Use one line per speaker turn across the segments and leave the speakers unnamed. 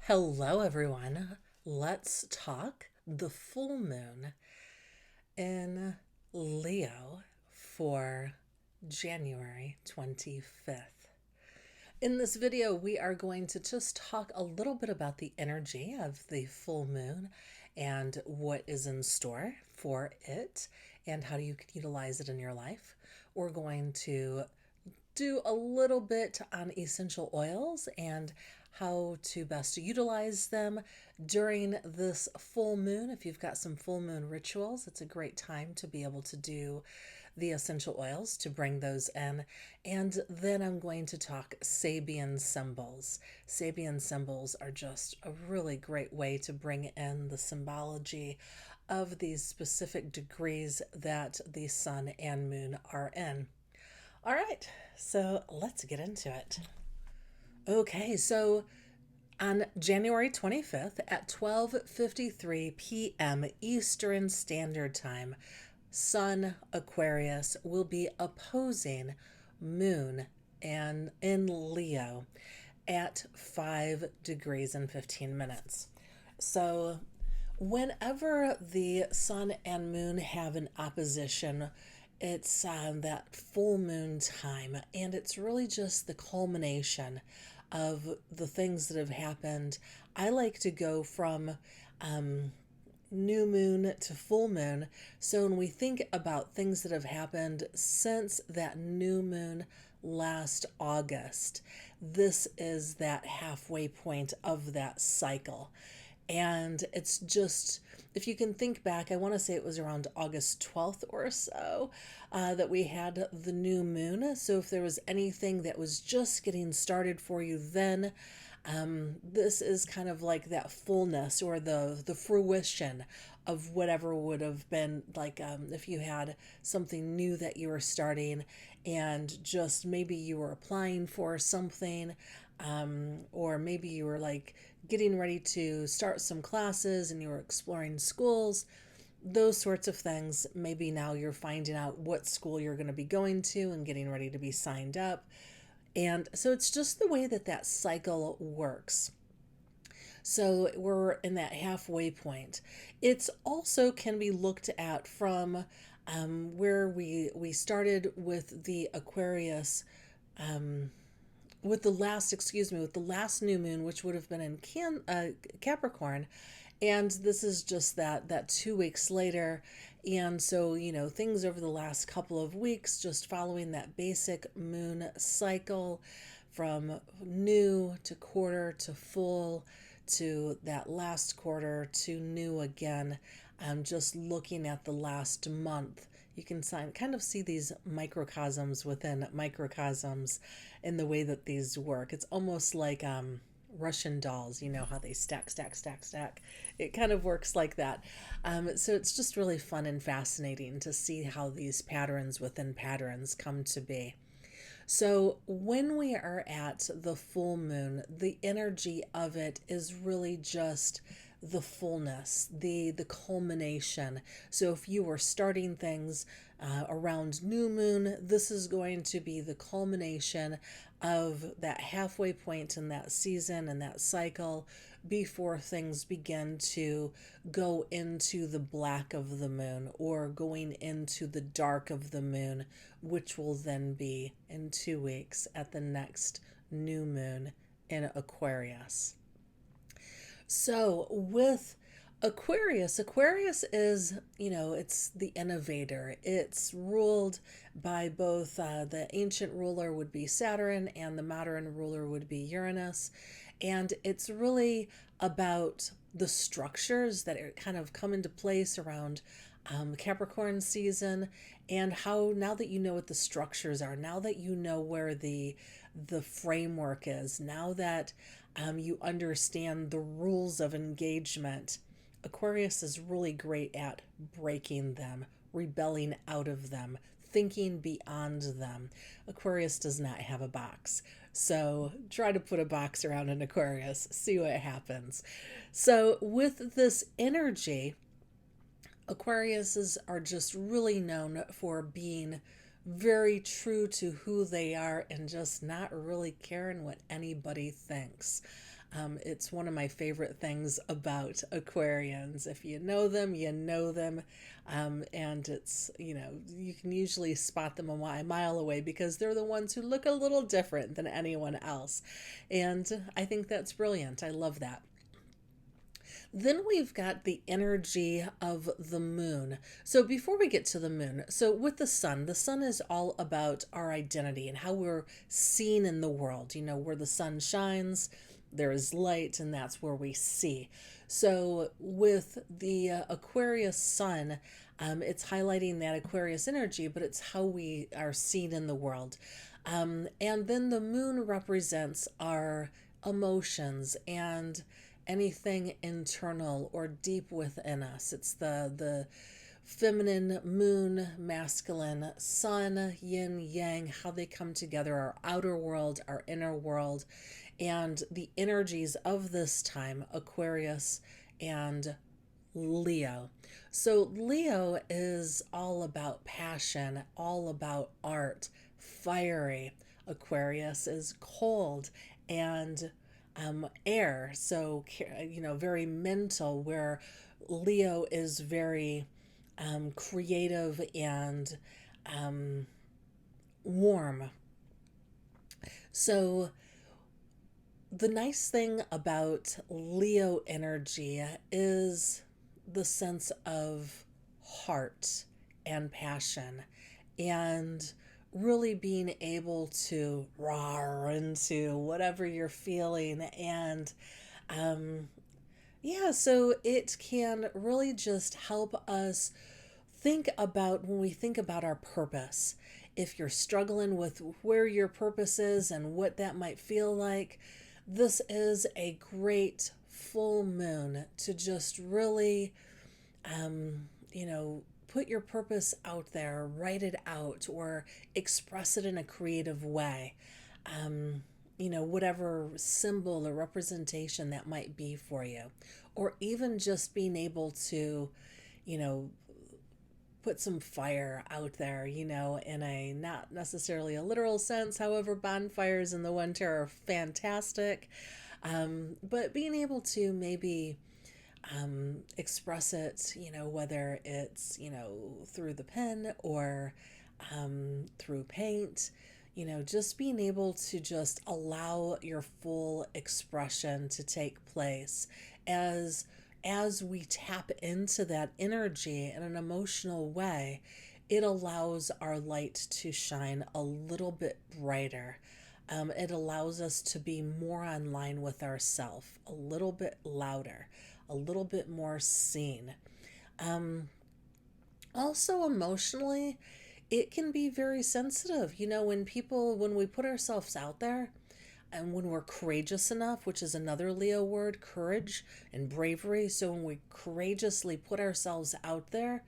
Hello, everyone. Let's talk the full moon in Leo for January 25th. In this video, we are going to just talk a little bit about the energy of the full moon and what is in store for it and how you can utilize it in your life. We're going to do a little bit on essential oils and how to best utilize them during this full moon. If you've got some full moon rituals, it's a great time to be able to do the essential oils to bring those in. And then I'm going to talk sabian symbols. Sabian symbols are just a really great way to bring in the symbology of these specific degrees that the sun and moon are in. All right, so let's get into it. Okay, so on January 25th at 12:53 p.m. Eastern Standard Time, Sun Aquarius will be opposing Moon and in Leo at 5 degrees and 15 minutes. So whenever the sun and moon have an opposition, it's that full moon time, and it's really just the culmination of the things that have happened. I like to go from new moon to full moon. So when we think about things that have happened since that new moon last August, this is that halfway point of that cycle. And it's just, if you can think back, I want to say it was around August 12th or so that we had the new moon. So if there was anything that was just getting started for you then, this is kind of like that fullness or the fruition of whatever would have been like if you had something new that you were starting and just maybe you were applying for something, or maybe you were like getting ready to start some classes and you were exploring schools, those sorts of things. Maybe now you're finding out what school you're going to be going to and getting ready to be signed up. And so it's just the way that that cycle works. So we're in that halfway point. It's also can be looked at from where we started with the Aquarius, with the last new moon, which would have been in Capricorn, and this is just that 2 weeks later. And so things over the last couple of weeks, just following that basic moon cycle from new to quarter to full to that last quarter to new again. Just looking at the last month, you can kind of see these microcosms within microcosms in the way that these work. It's almost like Russian dolls, you know how they stack, stack, stack, stack. It kind of works like that. So it's just really fun and fascinating to see how these patterns within patterns come to be. So when we are at the full moon, the energy of it is really just the fullness, the culmination. So if you were starting things around new moon, this is going to be the culmination of that halfway point in that season and that cycle before things begin to go into the black of the moon or going into the dark of the moon, which will then be in 2 weeks at the next new moon in Aquarius. So with Aquarius is, it's the innovator. It's ruled by both the ancient ruler would be Saturn and the modern ruler would be Uranus. And it's really about the structures that are kind of come into place around Capricorn season, and how now that you know what the structures are, now that you know where the framework is, now that you understand the rules of engagement, Aquarius is really great at breaking them, rebelling out of them, thinking beyond them. Aquarius does not have a box. So try to put a box around an Aquarius, see what happens. So with this energy, Aquariuses are just really known for being very true to who they are and just not really caring what anybody thinks. It's one of my favorite things about Aquarians. If you know them, you know them. And it's, you can usually spot them a mile away because they're the ones who look a little different than anyone else. And I think that's brilliant. I love that. Then we've got the energy of the moon. So before we get to the moon, so with the sun is all about our identity and how we're seen in the world. Where the sun shines, there is light, and that's where we see. So with the Aquarius sun, it's highlighting that Aquarius energy, but it's how we are seen in the world. And then the moon represents our emotions and anything internal or deep within us. It's the feminine moon, masculine sun, yin, yang, how they come together, our outer world, our inner world, and the energies of this time, Aquarius and Leo. So Leo is all about passion, all about art, fiery. Aquarius is cold and air, so very mental, where Leo is very creative and warm. So the nice thing about Leo energy is the sense of heart and passion, and really being able to roar into whatever you're feeling. And yeah, so it can really just help us think about, when we think about our purpose, if you're struggling with where your purpose is and what that might feel like, this is a great full moon to just really, put your purpose out there, write it out, or express it in a creative way. Whatever symbol or representation that might be for you, or even just being able to, you know, put some fire out there, in a not necessarily a literal sense. However, bonfires in the winter are fantastic. But being able to maybe express it, whether it's, through the pen or through paint, just being able to just allow your full expression to take place as we tap into that energy in an emotional way. It allows our light to shine a little bit brighter. It allows us to be more online with ourself, a little bit louder, a little bit more seen. Also, emotionally, it can be very sensitive. When we put ourselves out there, and when we're courageous enough, which is another Leo word, courage and bravery. So when we courageously put ourselves out there,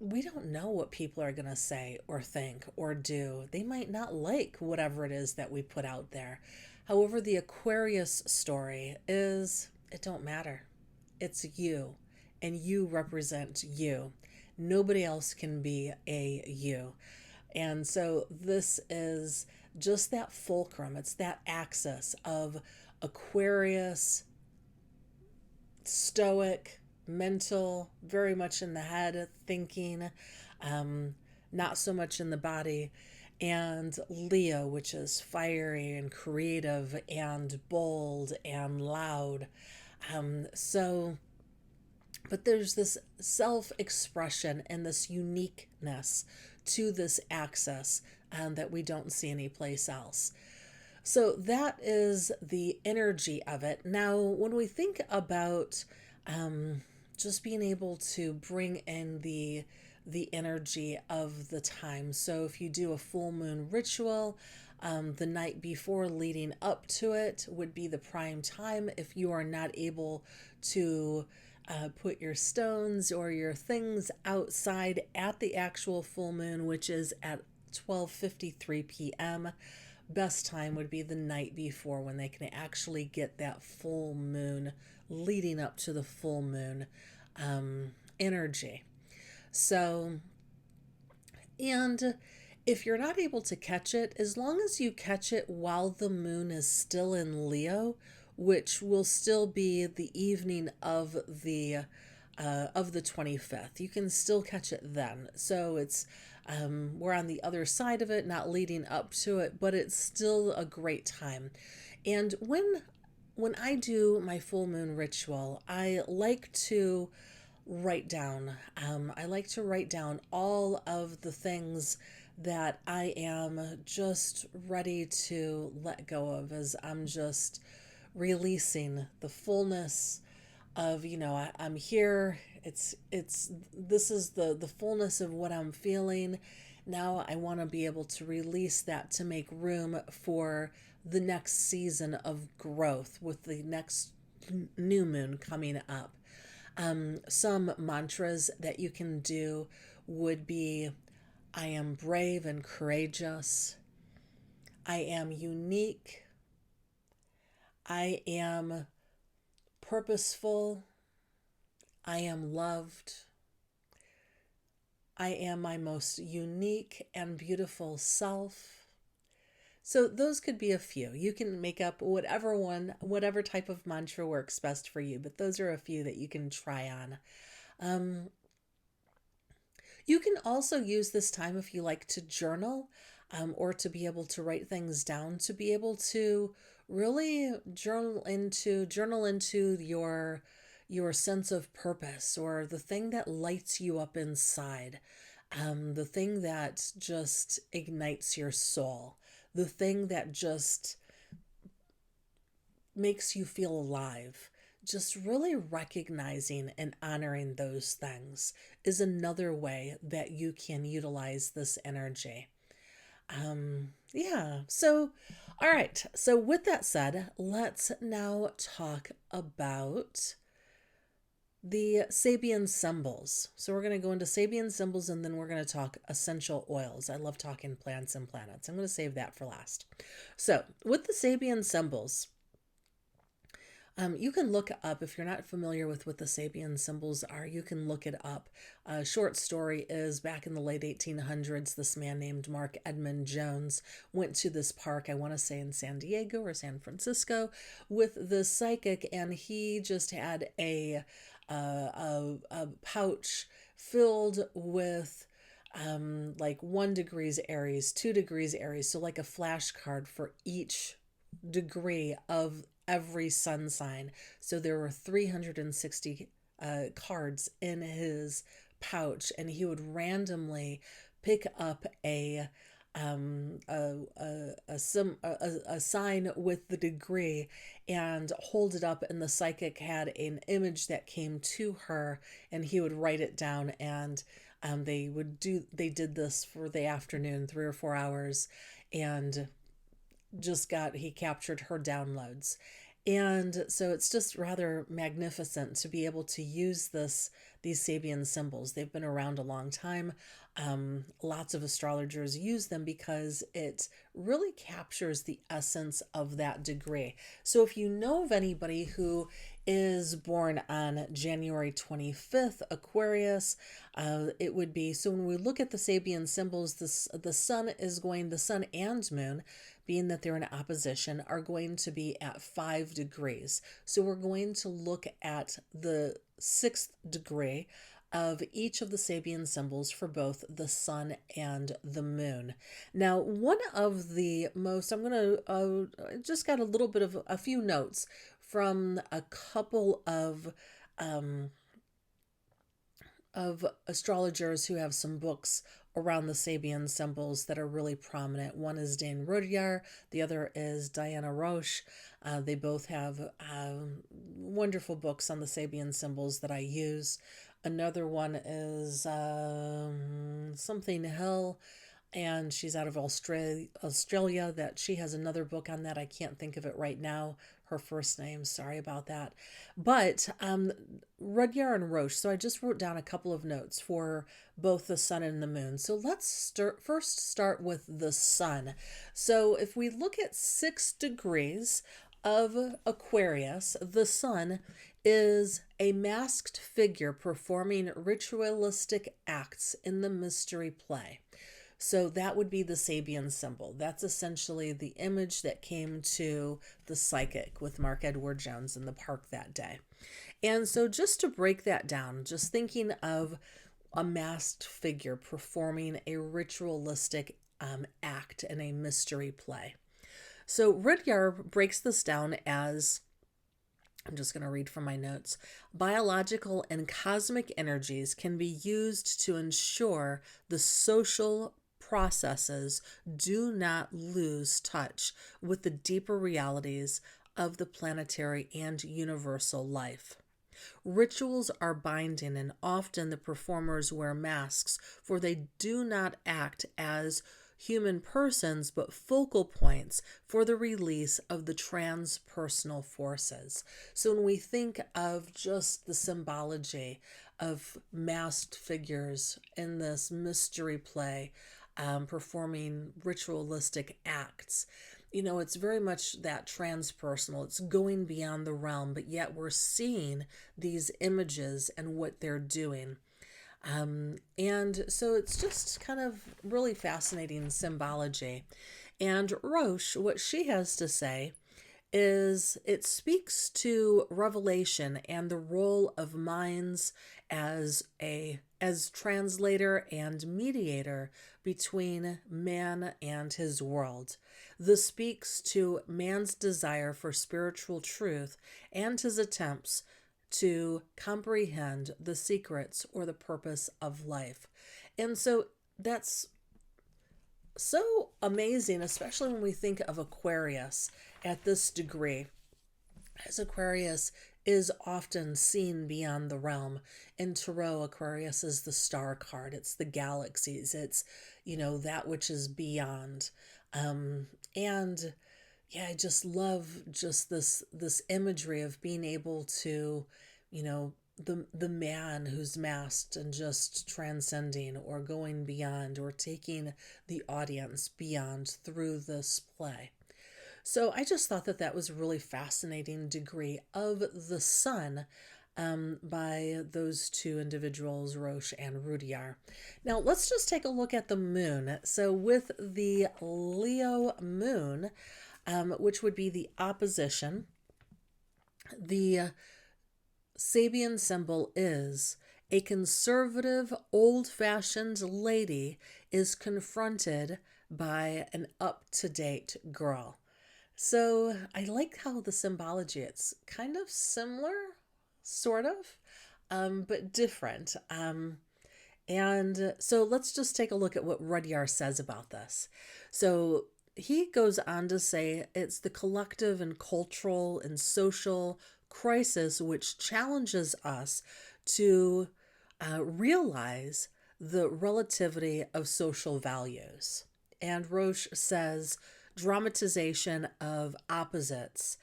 we don't know what people are going to say or think or do. They might not like whatever it is that we put out there. However, the Aquarius story is, it don't matter. It's you, and you represent you. Nobody else can be a you. And so this is just that fulcrum. It's that axis of Aquarius, stoic, mental, very much in the head, thinking, not so much in the body, and Leo, which is fiery and creative and bold and loud. So, but there's this self expression and this uniqueness to this axis that we don't see anyplace else. So that is the energy of it. Now, when we think about just being able to bring in the energy of the time. So if you do a full moon ritual, the night before leading up to it would be the prime time. If you are not able to put your stones or your things outside at the actual full moon, which is at 12:53 p.m., best time would be the night before, when they can actually get that full moon leading up to the full moon energy. So, and If you're not able to catch it, as long as you catch it while the moon is still in Leo, which will still be the evening of the 25th, you can still catch it then. So it's we're on the other side of it, not leading up to it, but it's still a great time. And when I do my full moon ritual, I like to write down. I like to write down all of the things that I am just ready to let go of, as I'm just releasing the fullness of, I'm here. It's this is the fullness of what I'm feeling. Now I want to be able to release that to make room for the next season of growth with the next new moon coming up. Some mantras that you can do would be: I am brave and courageous. I am unique. I am purposeful. I am loved. I am my most unique and beautiful self. So those could be a few. You can make up whatever type of mantra works best for you, but those are a few that you can try on. Um, you can also use this time if you like to journal, or to be able to write things down, to be able to really journal into your sense of purpose, or the thing that lights you up inside, the thing that just ignites your soul, the thing that just makes you feel alive. Just really recognizing and honoring those things is another way that you can utilize this energy. Yeah. So, all right. So, with that said, let's now talk about the sabian symbols. So, we're going to go into sabian symbols, and then we're going to talk essential oils. I love talking plants and planets. I'm going to save that for last. So, with the sabian symbols, you can look up, if you're not familiar with what the sabian symbols are, you can look it up. A short story is, back in the late 1800s, this man named Mark Edmund Jones went to this park, I want to say in San Diego or San Francisco, with the psychic, and he just had a pouch filled with like 1 degrees Aries, 2 degrees Aries, so like a flashcard for each degree of every sun sign. So there were 360 cards in his pouch, and he would randomly pick up a sign with the degree and hold it up, and the psychic had an image that came to her, and he would write it down, and they did this for the afternoon, 3 or 4 hours, and he captured her downloads. And so it's just rather magnificent to be able to use these sabian symbols. They've been around a long time. Lots of astrologers use them because it really captures the essence of that degree. So if you know of anybody who is born on January 25th, Aquarius, it would be, so when we look at the sabian symbols, the sun and moon, being that they're in opposition, are going to be at 5 degrees. So we're going to look at the 6th degree of each of the sabian symbols for both the sun and the moon. Now, one of the most, I'm going to just got a little bit of a few notes from a couple of astrologers who have some books around the sabian symbols that are really prominent. One is Dane Rudyard, the other is Diana Roche. They both have wonderful books on the sabian symbols that I use. Another one is something Hill, and she's out of Australia, that she has another book on that. I can't think of it right now, her first name, sorry about that. But Rudyard and Roche, so I just wrote down a couple of notes for both the sun and the moon. So let's first start with the sun. So if we look at 6 degrees of Aquarius, the sun is a masked figure performing ritualistic acts in the mystery play. So that would be the sabian symbol. That's essentially the image that came to the psychic with Mark Edward Jones in the park that day. And so, just to break that down, just thinking of a masked figure performing a ritualistic act in a mystery play. So, Rudyard breaks this down as, I'm just going to read from my notes. Biological and cosmic energies can be used to ensure the social processes do not lose touch with the deeper realities of the planetary and universal life. Rituals are binding, and often the performers wear masks, for they do not act as human persons but focal points for the release of the transpersonal forces. So when we think of just the symbology of masked figures in this mystery play, performing ritualistic acts, it's very much that transpersonal. It's going beyond the realm, but yet we're seeing these images and what they're doing. And so it's just kind of really fascinating symbology. And Roche, what she has to say is it speaks to revelation and the role of minds as translator and mediator between man and his world. This speaks to man's desire for spiritual truth and his attempts to comprehend the secrets or the purpose of life. And so that's so amazing, especially when we think of Aquarius at this degree, as Aquarius is often seen beyond the realm. In Tarot, Aquarius is the star card. It's the galaxies. It's, that which is beyond. And yeah, I just love just this imagery of being able to, the man who's masked and just transcending or going beyond or taking the audience beyond through this play. So I just thought that was a really fascinating degree of the sun by those two individuals, Roche and Rudyard. Now let's just take a look at the moon. So with the Leo moon, which would be the opposition, the Sabian symbol is a conservative, old-fashioned lady is confronted by an up-to-date girl. So I like how the symbology, it's kind of similar, sort of, but different. And so let's just take a look at what Rudyard says about this. So he goes on to say it's the collective and cultural and social crisis which challenges us to realize the relativity of social values. And Roche says dramatization of opposites,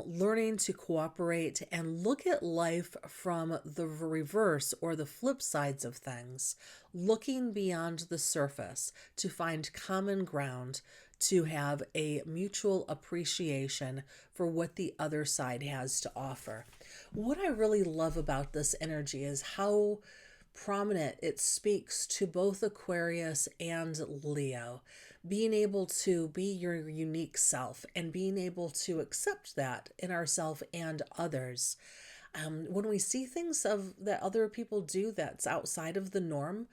learning to cooperate and look at life from the reverse or the flip sides of things, looking beyond the surface to find common ground, to have a mutual appreciation for what the other side has to offer. What I really love about this energy is how prominent it speaks to both Aquarius and Leo. Being able to be your unique self and being able to accept that in ourselves and others. When we see things that other people do that's outside of the norm,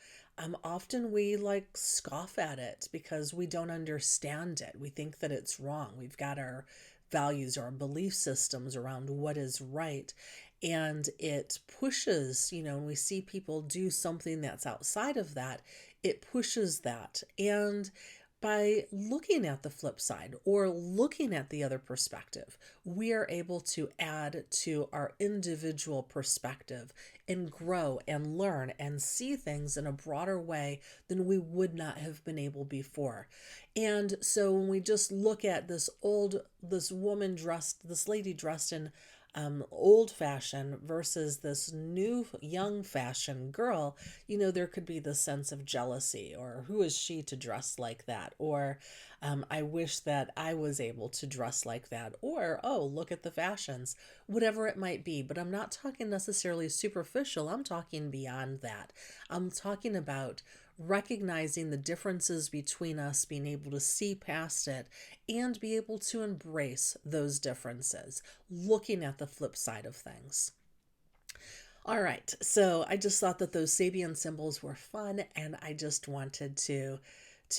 often we scoff at it because we don't understand it. We think that it's wrong. We've got our values or our belief systems around what is right. And it pushes, when we see people do something that's outside of that, it pushes that. And by looking at the flip side or looking at the other perspective, we are able to add to our individual perspective and grow and learn and see things in a broader way than we would not have been able before. And so when we just look at this lady dressed in old fashioned versus this new young fashion girl, there could be the sense of jealousy, or who is she to dress like that? Or I wish that I was able to dress like that. Or, oh, look at the fashions, whatever it might be. But I'm not talking necessarily superficial. I'm talking beyond that. I'm talking about recognizing the differences between us, being able to see past it, and be able to embrace those differences, looking at the flip side of things. All right, so I just thought that those Sabian symbols were fun, and I just wanted to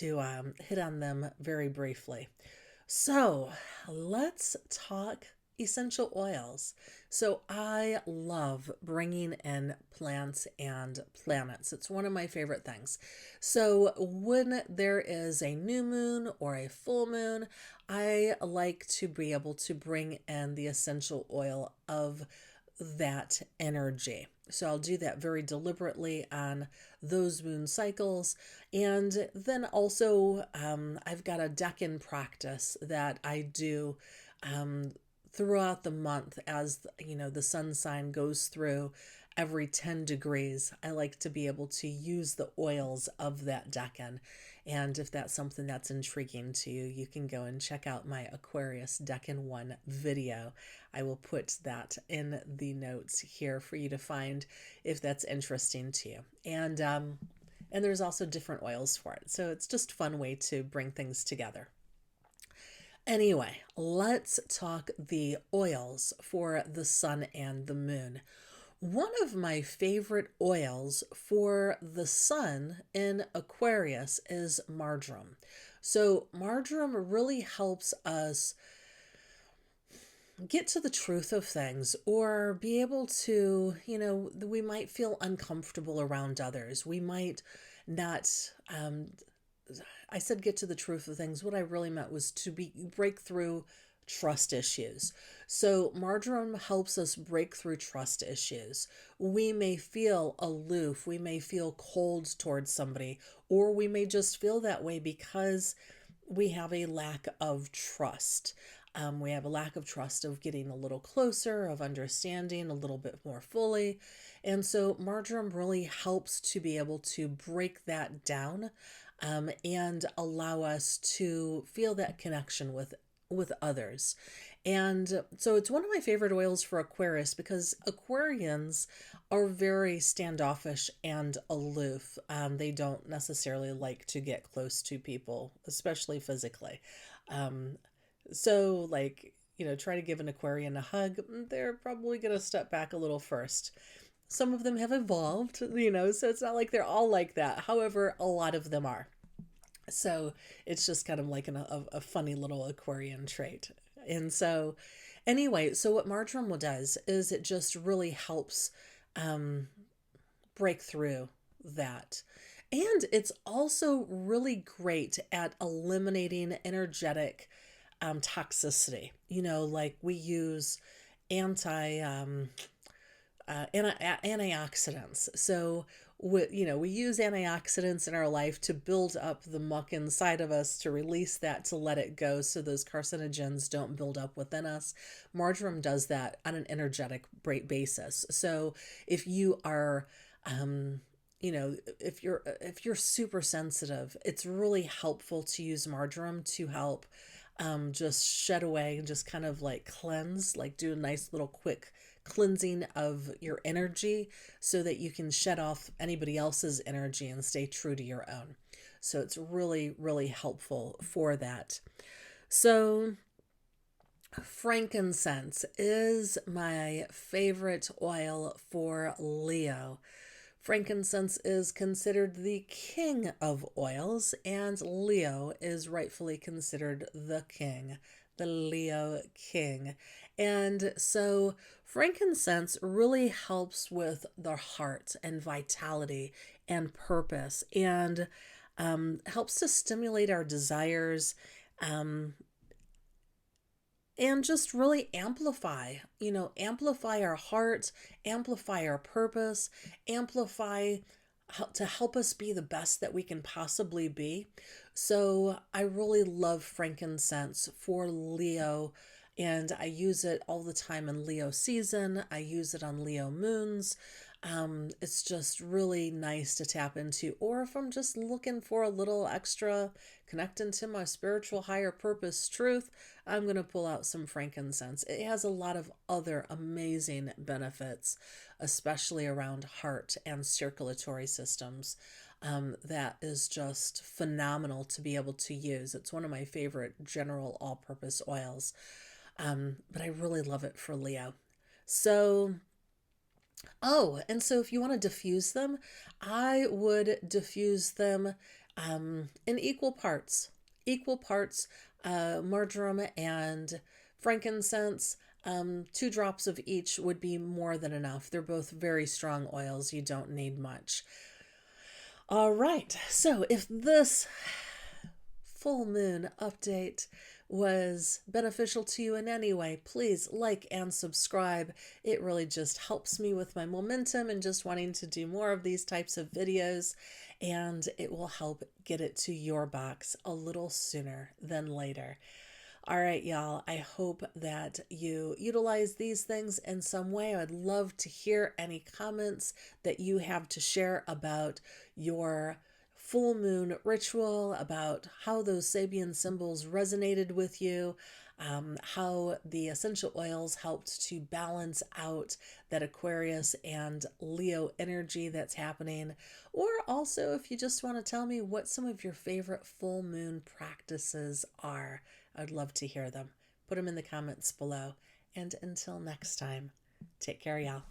hit on them very briefly. So let's talk essential oils. So I love bringing in plants and planets. It's one of my favorite things. So when there is a new moon or a full moon, I like to be able to bring in the essential oil of that energy. So I'll do that very deliberately on those moon cycles. And then also, I've got a decan practice that I do um, throughout the month as the sun sign goes through every 10 degrees. I like to be able to use the oils of that decan. And if that's something that's intriguing to you, you can go and check out my Aquarius Decan 1 video. I will put that in the notes here for you to find if that's interesting to you. And there's also different oils for it. So it's just a fun way to bring things together. Anyway, let's talk the oils for the sun and the moon. One of my favorite oils for the sun in Aquarius is marjoram. So, marjoram really helps us get to the truth of things or be able to, we might feel uncomfortable around others. We might not, I said get to the truth of things. What I really meant was to break through trust issues. So marjoram helps us break through trust issues. We may feel aloof, we may feel cold towards somebody, or we may just feel that way because we have a lack of trust. We have a lack of trust of getting a little closer, of understanding a little bit more fully. And so marjoram really helps to be able to break that down and allow us to feel that connection with others. And so it's one of my favorite oils for Aquarius because Aquarians are very standoffish and aloof. They don't necessarily like to get close to people, especially physically. Um, so, try to give an Aquarian a hug, they're probably going to step back a little first. Some of them have evolved, so it's not like they're all like that. However, a lot of them are. So it's just kind of like a funny little Aquarian trait. And so, anyway, so what marjoram does is it just really helps break through that. And it's also really great at eliminating energetic toxicity. Like we use antioxidants. So we use antioxidants in our life to build up the muck inside of us, to release that, to let it go so those carcinogens don't build up within us. Marjoram does that on an energetic basis. So if you are if you're super sensitive, it's really helpful to use marjoram to help just shed away and just kind of like cleanse, like do a nice little quick cleansing of your energy so that you can shed off anybody else's energy and stay true to your own. So it's really, really helpful for that. So frankincense is my favorite oil for Leo. Frankincense is considered the king of oils, and Leo is rightfully considered the king, the Leo king. And so frankincense really helps with the heart and vitality and purpose, and helps to stimulate our desires, and just really amplify our heart, amplify our purpose, amplify to help us be the best that we can possibly be. So I really love frankincense for Leo, and I use it all the time in Leo season. I use it on Leo moons. It's just really nice to tap into. Or if I'm just looking for a little extra connecting to my spiritual higher purpose truth, I'm going to pull out some frankincense. It has a lot of other amazing benefits, especially around heart and circulatory systems. that is just phenomenal to be able to use. It's one of my favorite general all purpose oils, but I really love it for Leo. So, oh, and so if you want to diffuse them, I would diffuse them in equal parts, marjoram and frankincense. 2 drops of each would be more than enough. They're both very strong oils. You don't need much. All right. So if this full moon update was beneficial to you in any way, please like and subscribe. It really just helps me with my momentum and just wanting to do more of these types of videos, and it will help get it to your box a little sooner than later. All right, y'all. I hope that you utilize these things in some way. I'd love to hear any comments that you have to share about your full moon ritual, about how those Sabian symbols resonated with you, how the essential oils helped to balance out that Aquarius and Leo energy that's happening. Or also, if you just want to tell me what some of your favorite full moon practices are, I'd love to hear them. Put them in the comments below. And until next time, take care, y'all.